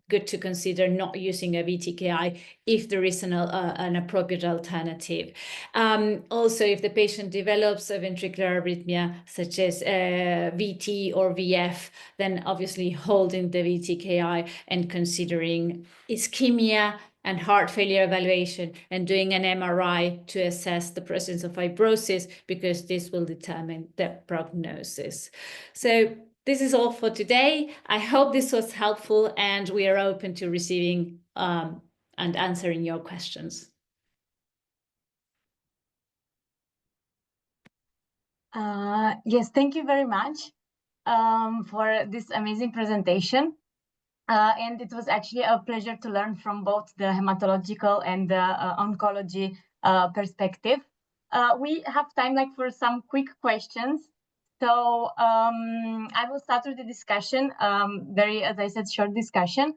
good to consider not using a BTKi if there is an appropriate alternative. Also, if the patient develops a ventricular arrhythmia, such as VT or VF, then obviously holding the BTKi and considering ischemia and heart failure evaluation and doing an MRI to assess the presence of fibrosis, because this will determine the prognosis. So this is all for today. I hope this was helpful, and we are open to receiving and answering your questions. Yes, thank you very much for this amazing presentation. And it was actually a pleasure to learn from both the hematological and the oncology perspective. We have time for some quick questions. So I will start with the discussion, as I said, short discussion.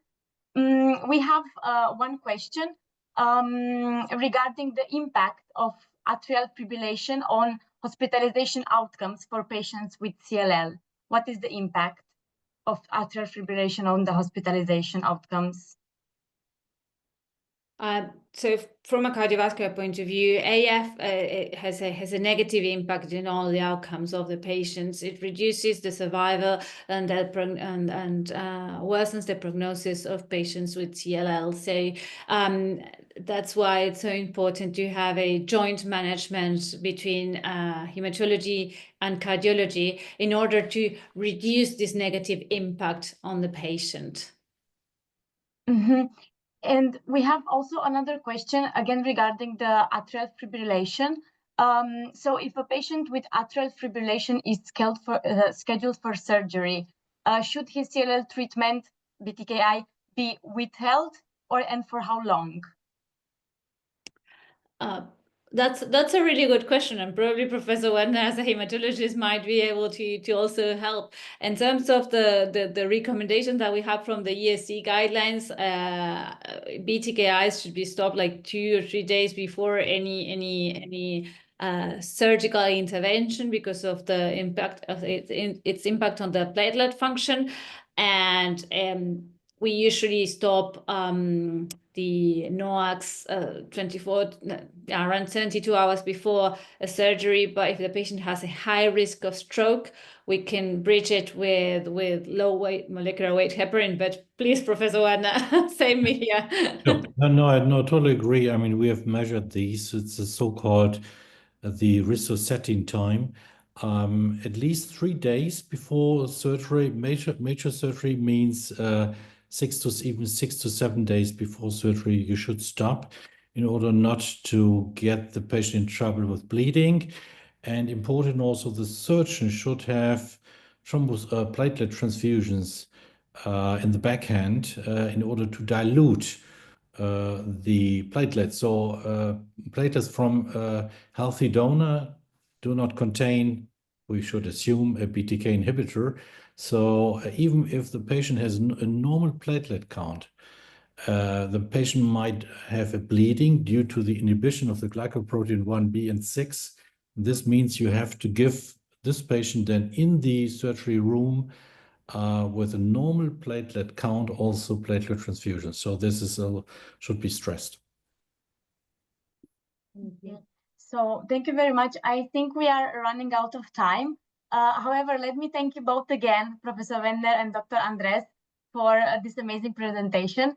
We have one question regarding the impact of atrial fibrillation on hospitalization outcomes for patients with CLL. What is the impact of atrial fibrillation on the hospitalization outcomes? So from a cardiovascular point of view, AF has a negative impact in all the outcomes of the patients. It reduces the survival and worsens the prognosis of patients with CLL. So that's why it's so important to have a joint management between hematology and cardiology in order to reduce this negative impact on the patient. Mm-hmm. And we have also another question, again, regarding the atrial fibrillation. So if a patient with atrial fibrillation is scheduled for surgery, should his CLL treatment, BTKi, be withheld, and for how long? That's a really good question, and probably Professor Werner, as a hematologist, might be able to also help. In terms of the recommendation that we have from the ESC guidelines, BTKIs should be stopped 2 or 3 days before any surgical intervention because of the impact of its impact on the platelet function, and we usually stop the NOACs around 72 hours before a surgery. But if the patient has a high risk of stroke, we can bridge it with low molecular weight heparin. But please, Professor Werner, same me here. No, I totally agree. I mean, we have measured these. It's a so-called the resuscitation time. At least 3 days before surgery. Major surgery means 6 to 7 days before surgery, you should stop in order not to get the patient in trouble with bleeding. And important also, the surgeon should have platelet transfusions in the backhand in order to dilute the platelets. So platelets from healthy donor do not contain, we should assume, a BTK inhibitor. So even if the patient has a normal platelet count, the patient might have a bleeding due to the inhibition of the glycoprotein 1b and 6. This means you have to give this patient then in the surgery room with a normal platelet count, also platelet transfusion. So this is should be stressed. So thank you very much. I think we are running out of time. However, let me thank you both again, Professor Werner and Dr. Andres, for this amazing presentation.